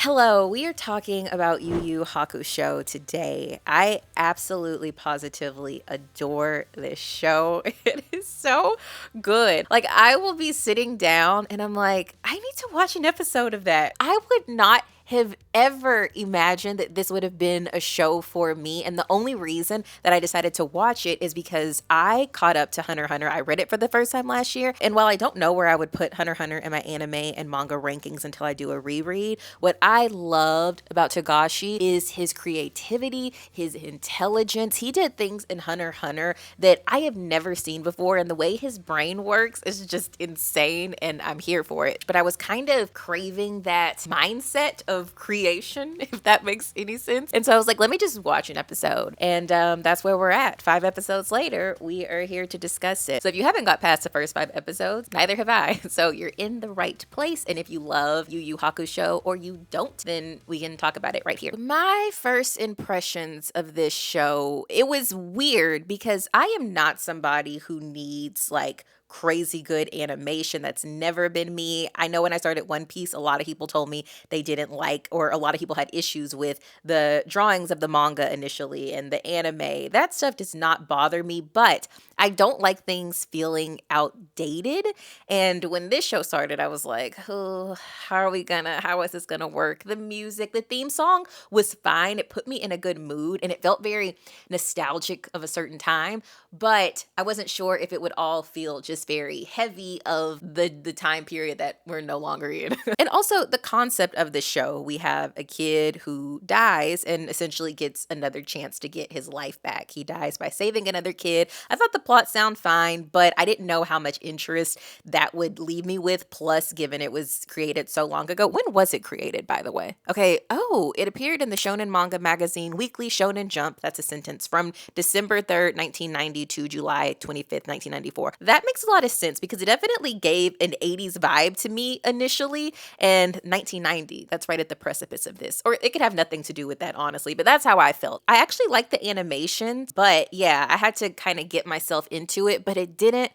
Hello, we are talking about Yu Yu Hakusho today. I absolutely positively adore this show. It is so good. Like, I will be sitting down and I'm like, I need to watch an episode of that. I would not have ever imagined that this would have been a show for me. And the only reason that I decided to watch it is because I caught up to Hunter x Hunter. I read it for the first time last year. And while I don't know where I would put Hunter x Hunter in my anime and manga rankings until I do a reread, what I loved about Togashi is his creativity, his intelligence. He did things in Hunter x Hunter that I have never seen before. And the way his brain works is just insane. And I'm here for it. But I was kind of craving that mindset of creation, if that makes any sense. And so I was like, let me just watch an episode. And that's where we're at. 5 episodes later, we are here to discuss it. So if you haven't got past the first 5 episodes, neither have I. So you're in the right place. And if you love Yu Yu Hakusho or you don't, then we can talk about it right here. My first impressions of this show, it was weird because I am not somebody who needs like crazy good animation. That's never been me. I know when I started One Piece, a lot of people told me they didn't like, or a lot of people had issues with the drawings of the manga initially and the anime. That stuff does not bother me, but I don't like things feeling outdated. And when this show started, I was like, oh, how is this gonna work? The music, the theme song was fine. It put me in a good mood and it felt very nostalgic of a certain time, but I wasn't sure if it would all feel just very heavy of the time period that we're no longer in. And also the concept of the show, we have a kid who dies and essentially gets another chance to get his life back. He dies by saving another kid. I thought the plot sounded fine, but I didn't know how much interest that would leave me with, plus given it was created so long ago. When was it created, by the way? Okay, it appeared in the Shonen Manga Magazine Weekly Shonen Jump, that's a sentence, from December 3rd, 1990 to July 25th, 1994. That makes a lot of sense because it definitely gave an 80s vibe to me initially, and 1990, that's right at the precipice of this. Or it could have nothing to do with that, honestly, but that's how I felt. I actually liked the animations, but yeah, I had to kind of get myself into it, but it didn't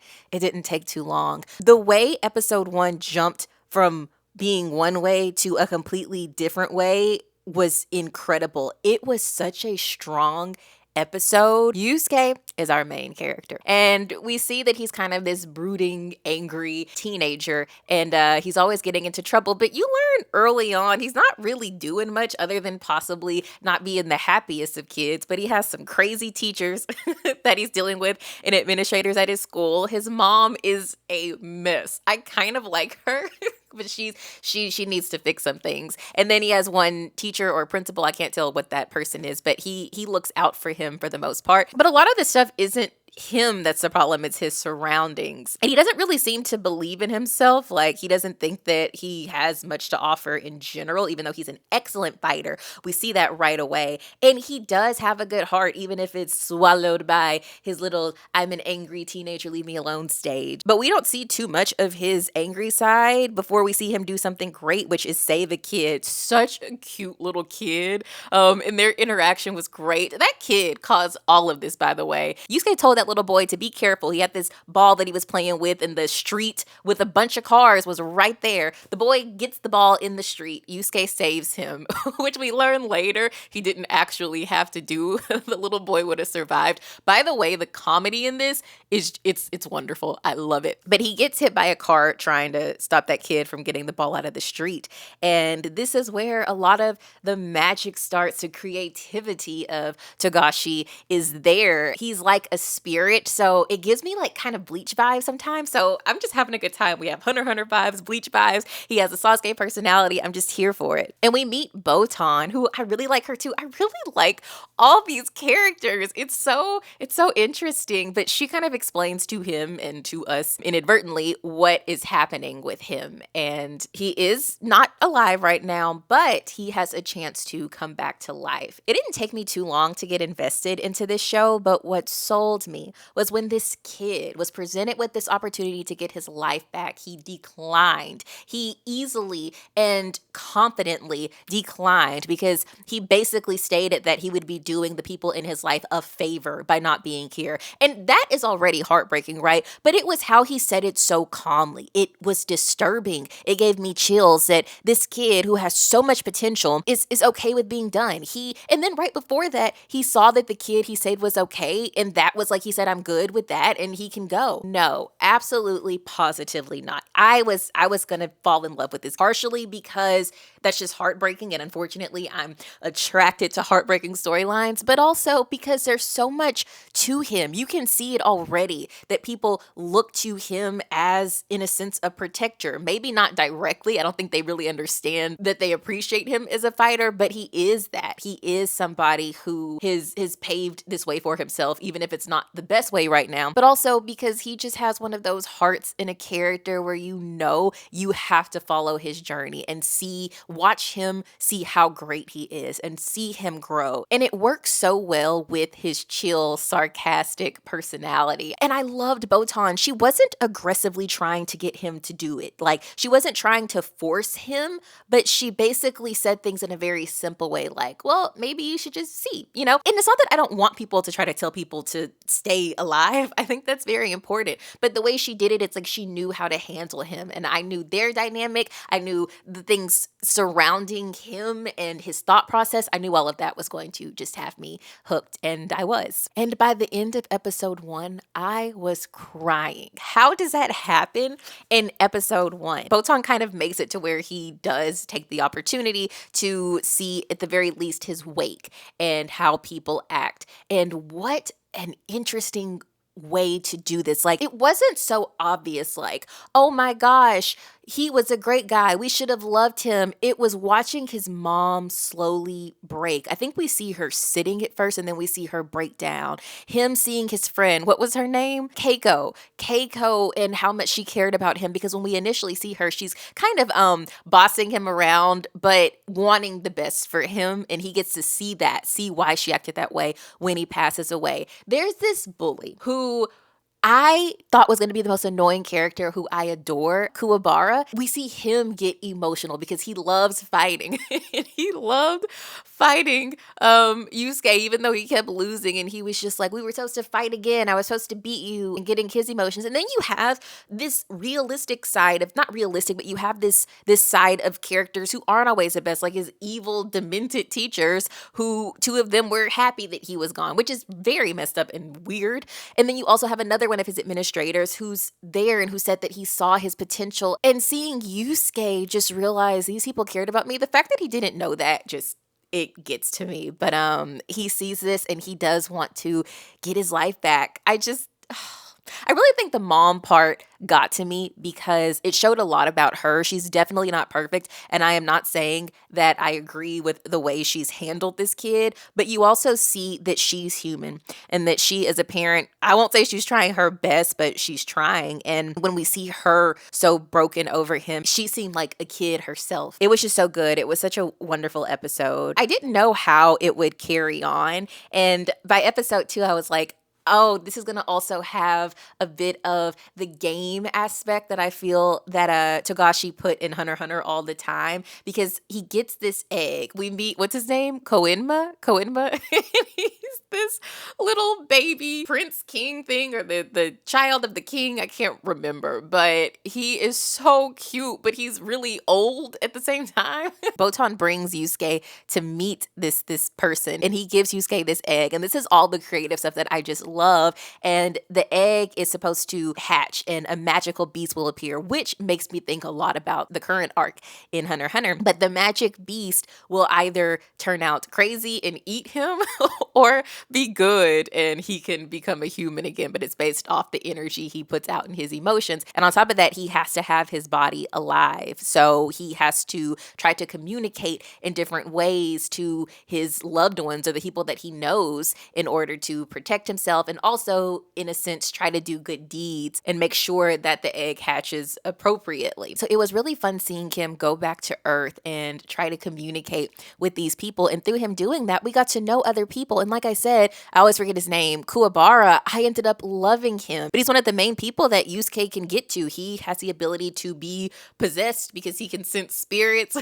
take too long. The way episode 1 jumped from being one way to a completely different way was incredible. It was such a strong episode. Yusuke is our main character, and we see that he's kind of this brooding, angry teenager, and he's always getting into trouble, but you learn early on he's not really doing much other than possibly not being the happiest of kids, but he has some crazy teachers that he's dealing with and administrators at his school. His mom is a mess. I kind of like her. But she needs to fix some things. And then he has one teacher or principal, I can't tell what that person is, but he looks out for him for the most part. But a lot of this stuff isn't him that's the problem, it's his surroundings. And he doesn't really seem to believe in himself. Like, he doesn't think that he has much to offer in general, even though he's an excellent fighter. We see that right away. And he does have a good heart, even if it's swallowed by his little I'm an angry teenager, leave me alone stage. But we don't see too much of his angry side before we see him do something great, which is save a kid. Such a cute little kid. And their interaction was great. That kid caused all of this, by the way. Yusuke told that little boy to be careful. He had this ball that he was playing with in the street with a bunch of cars was right there. The boy gets the ball in the street. Yusuke saves him, which we learn later he didn't actually have to do. The little boy would have survived. By the way, the comedy in this is it's wonderful. I love it. But he gets hit by a car trying to stop that kid from getting the ball out of the street. And this is where a lot of the magic starts. The creativity of Togashi is there. He's like a spirit. So it gives me like kind of Bleach vibes sometimes. So I'm just having a good time. We have Hunter x Hunter vibes, Bleach vibes. He has a Sasuke personality. I'm just here for it. And we meet Botan, who I really like her too. I really like all these characters. It's so interesting. But she kind of explains to him and to us inadvertently what is happening with him. And he is not alive right now, but he has a chance to come back to life. It didn't take me too long to get invested into this show, but what sold me me was when this kid was presented with this opportunity to get his life back, he declined. He easily and confidently declined because he basically stated that he would be doing the people in his life a favor by not being here. And that is already heartbreaking, right? But it was how he said it so calmly. It was disturbing. It gave me chills that this kid who has so much potential is okay with being done. And then right before that, he saw that the kid he said was okay, and that was like he said, I'm good with that and he can go. No, absolutely positively not. I was gonna fall in love with this, partially because that's just heartbreaking, and unfortunately I'm attracted to heartbreaking storylines, but also because there's so much to him. You can see it already that people look to him as, in a sense, a protector. Maybe not directly. I don't think they really understand that they appreciate him as a fighter, but he is that. He is somebody who has paved this way for himself, even if it's not the best way right now, but also because he just has one of those hearts in a character where you know you have to follow his journey and watch him see how great he is and see him grow. And it works so well with his chill, sarcastic personality. And I loved Botan. She wasn't aggressively trying to get him to do it. Like, she wasn't trying to force him, but she basically said things in a very simple way, like, well, maybe you should just see, you know? And it's not that I don't want people to try to tell people to stay alive. I think that's very important. But the way she did it, it's like she knew how to handle him. And I knew their dynamic. I knew the things surrounding him and his thought process. I knew all of that was going to just have me hooked, and I was. And by the end of episode 1, I was crying. How does that happen in episode 1? Botan kind of makes it to where he does take the opportunity to see, at the very least, his wake and how people act. And what an interesting way to do this. Like, it wasn't so obvious, like, oh my gosh, he was a great guy, we should have loved him. It was watching his mom slowly break. I think we see her sitting at first and then we see her break down. Him seeing his friend, what was her name? Keiko, and how much she cared about him, because when we initially see her, she's kind of bossing him around but wanting the best for him, and he gets to see why she acted that way when he passes away. There's this bully who I thought was going to be the most annoying character, who I adore, Kuwabara. We see him get emotional because he loves fighting. And he loved fighting Yusuke, even though he kept losing. And he was just like, we were supposed to fight again. I was supposed to beat you, and getting his emotions. And then you have this realistic side of, not realistic, but you have this side of characters who aren't always the best, like his evil, demented teachers, who 2 of them were happy that he was gone, which is very messed up and weird. And then you also have another one of his administrators who's there and who said that he saw his potential. And seeing Yusuke just realize these people cared about me, the fact that he didn't know that, just, it gets to me. But he sees this and he does want to get his life back. I really think the mom part got to me because it showed a lot about her. She's definitely not perfect, and I am not saying that I agree with the way she's handled this kid, but you also see that she's human and that she, as a parent, I won't say she's trying her best, but she's trying. And when we see her so broken over him, she seemed like a kid herself. It was just so good. It was such a wonderful episode. I didn't know how it would carry on, and by episode 2, I was like, oh, this is going to also have a bit of the game aspect that I feel that Togashi put in Hunter x Hunter all the time, because he gets this egg. We meet, what's his name? Koenma? He's this little baby prince king thing, or the child of the king. I can't remember, but he is so cute, but he's really old at the same time. Botan brings Yusuke to meet this person, and he gives Yusuke this egg. And this is all the creative stuff that I just love. And the egg is supposed to hatch and a magical beast will appear, which makes me think a lot about the current arc in Hunter x Hunter. But the magic beast will either turn out crazy and eat him or be good and he can become a human again. But it's based off the energy he puts out in his emotions. And on top of that, he has to have his body alive. So he has to try to communicate in different ways to his loved ones or the people that he knows in order to protect himself, and also, in a sense, try to do good deeds and make sure that the egg hatches appropriately. So it was really fun seeing him go back to Earth and try to communicate with these people. And through him doing that, we got to know other people. And like I I said, I always forget his name, Kuwabara, I ended up loving him. But he's one of the main people that Yusuke can get to. He has the ability to be possessed because he can sense spirits.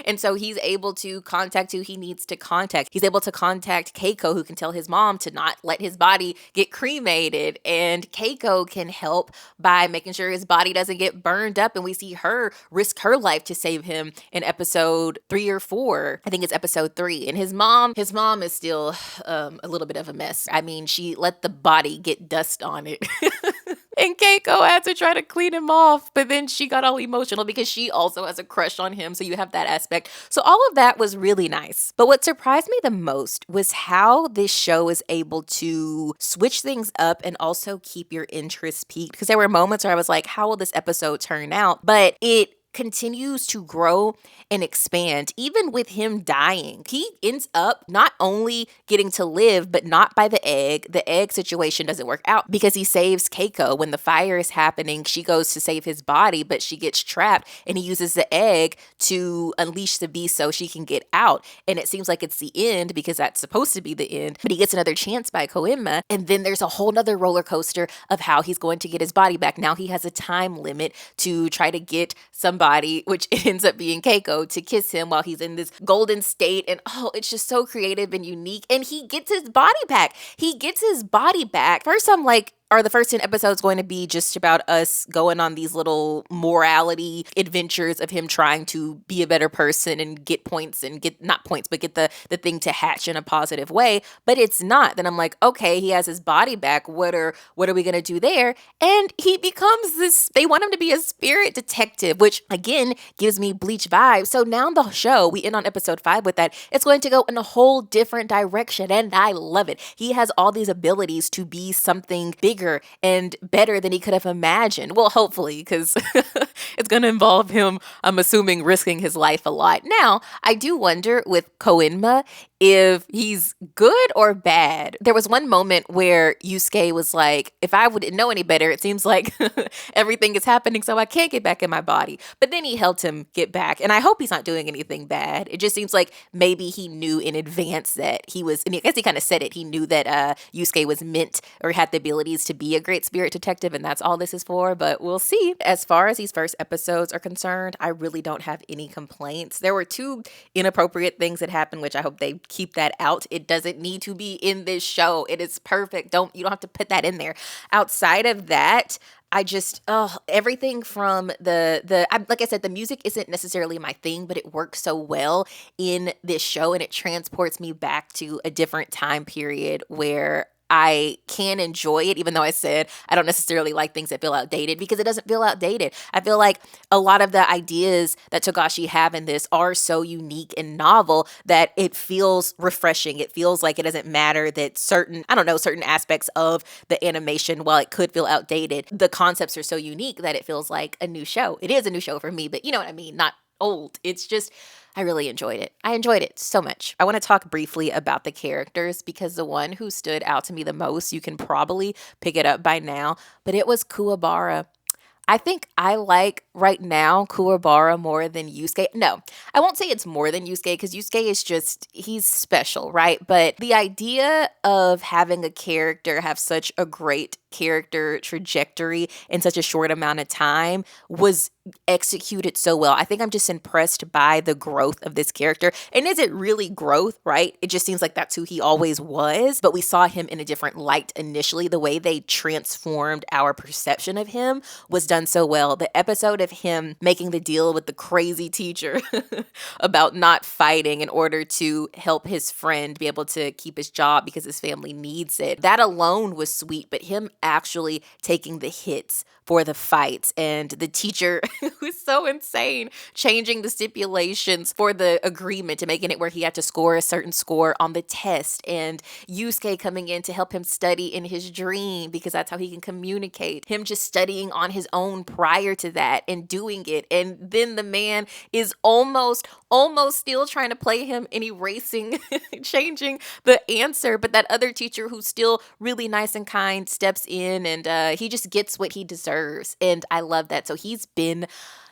And so he's able to contact who he needs to contact. He's able to contact Keiko, who can tell his mom to not let his body get cremated. And Keiko can help by making sure his body doesn't get burned up. And we see her risk her life to save him in episode 3 or 4. I think it's episode 3. And his mom is still a little bit of a mess. I mean, she let the body get dust on it. And Keiko had to try to clean him off, but then she got all emotional because she also has a crush on him. So you have that aspect. So all of that was really nice. But what surprised me the most was how this show is able to switch things up and also keep your interest peaked. Because there were moments where I was like, how will this episode turn out? But it continues to grow and expand. Even with him dying, he ends up not only getting to live, but not by the egg. The egg situation doesn't work out because he saves Keiko. When the fire is happening, she goes to save his body, but she gets trapped and he uses the egg to unleash the beast so she can get out. And it seems like it's the end because that's supposed to be the end, but he gets another chance by Koenma. And then there's a whole nother roller coaster of how he's going to get his body back. Now he has a time limit to try to get somebody, which ends up being Keiko, to kiss him while he's in this golden state. And it's just so creative and unique. And he gets his body back. First, I'm like, are the first 10 episodes going to be just about us going on these little morality adventures of him trying to be a better person and get points and get, not points, but get the thing to hatch in a positive way? But it's not. Then I'm like, okay, he has his body back. What are we going to do there? And he becomes this, they want him to be a spirit detective, which again gives me Bleach vibes. So now the show, we end on episode 5 with that. It's going to go in a whole different direction and I love it. He has all these abilities to be something bigger and better than he could have imagined. Well, hopefully, because it's going to involve him, I'm assuming, risking his life a lot. Now, I do wonder with Koenma if he's good or bad. There was one moment where Yusuke was like, if I wouldn't know any better, it seems like everything is happening so I can't get back in my body. But then he helped him get back. And I hope he's not doing anything bad. It just seems like maybe he knew in advance that he was, and I guess he kind of said it, he knew that Yusuke was meant or had the abilities to be a great spirit detective, and that's all this is for, but we'll see. As far as these first episodes are concerned, I really don't have any complaints. There were 2 inappropriate things that happened, which I hope they keep that out. It doesn't need to be in this show. It is perfect. You don't have to put that in there. Outside of that, I just, everything from like I said, the music isn't necessarily my thing, but it works so well in this show and it transports me back to a different time period where I can enjoy it, even though I said I don't necessarily like things that feel outdated, because it doesn't feel outdated. I feel like a lot of the ideas that Togashi have in this are so unique and novel that it feels refreshing. It feels like it doesn't matter that certain aspects of the animation, while it could feel outdated, the concepts are so unique that it feels like a new show. It is a new show for me, but you know what I mean? Not old. It's just, I really enjoyed it. I enjoyed it so much. I want to talk briefly about the characters because the one who stood out to me the most, you can probably pick it up by now, but it was Kuwabara. I think I like right now Kuwabara more than Yusuke. No, I won't say it's more than Yusuke because Yusuke is just, he's special, right? But the idea of having a character have such a great character trajectory in such a short amount of time was executed so well. I think I'm just impressed by the growth of this character. And is it really growth, right? It just seems like that's who he always was, but we saw him in a different light initially. The way they transformed our perception of him was done so well. The episode of him making the deal with the crazy teacher about not fighting in order to help his friend be able to keep his job because his family needs it. That alone was sweet, but him actually taking the hits for the fights and the teacher who's so insane changing the stipulations for the agreement and making it where he had to score a certain score on the test, and Yusuke coming in to help him study in his dream because that's how he can communicate, him just studying on his own prior to that and doing it, and then the man is almost still trying to play him and erasing changing the answer, but that other teacher who's still really nice and kind steps in and he just gets what he deserves, and I love that. So he's been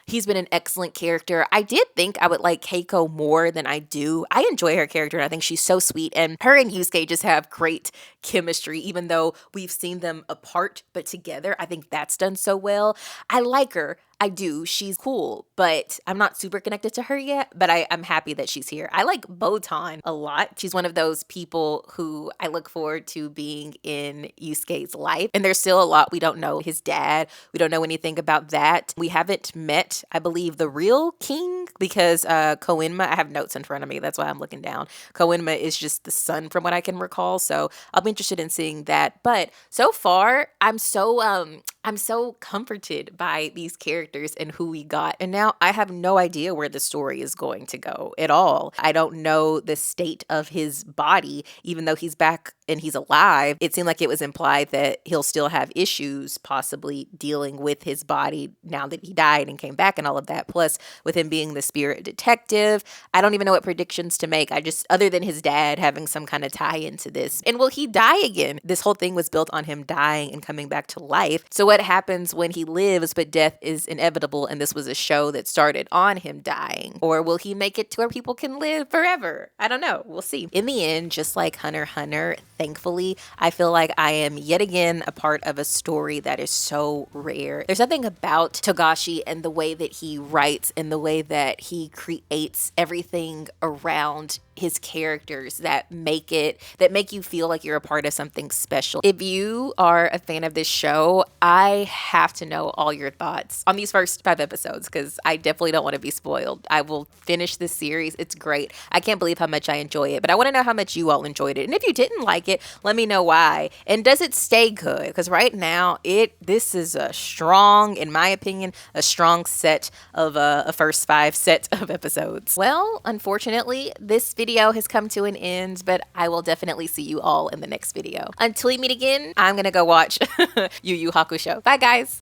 He's been an excellent character. I did think I would like Keiko more than I do. I enjoy her character and I think she's so sweet. And her and Yusuke just have great chemistry, even though we've seen them apart, but together, I think that's done so well. I like her. I do. She's cool, but I'm not super connected to her yet, but I'm happy that she's here. I like Botan a lot. She's one of those people who I look forward to being in Yusuke's life. And there's still a lot we don't know. His dad, we don't know anything about that. We haven't met, I believe, the real king because Koenma, I have notes in front of me. That's why I'm looking down. Koenma is just the son from what I can recall. So I'll be interested in seeing that. But so far, I'm so comforted by these characters and who we got. And now I have no idea where the story is going to go at all. I don't know the state of his body, even though he's back and he's alive. It seemed like it was implied that he'll still have issues possibly dealing with his body now that he died and came back and all of that. Plus, with him being the spirit detective, I don't even know what predictions to make. Other than his dad having some kind of tie into this. And will he die again? This whole thing was built on him dying and coming back to life. So what happens when he lives, but death is inevitable and this was a show that started on him dying? Or will he make it to where people can live forever? I don't know. We'll see. In the end, just like Hunter x Hunter, thankfully, I feel like I am yet again a part of a story that is so rare. There's something about Togashi and the way that he writes and the way that he creates everything around his characters that make you feel like you're a part of something special. If you are a fan of this show, I have to know all your thoughts on these first 5 episodes because I definitely don't want to be spoiled. I will finish this series. It's great. I can't believe how much I enjoy it, but I want to know how much you all enjoyed it. And if you didn't like it, let me know why. And does it stay good? Because right now, this is a strong, in my opinion, a strong set of a first 5 set of episodes. Well, unfortunately, this video has come to an end, but I will definitely see you all in the next video. Until we meet again, I'm gonna go watch Yu Yu Hakusho. Bye, guys.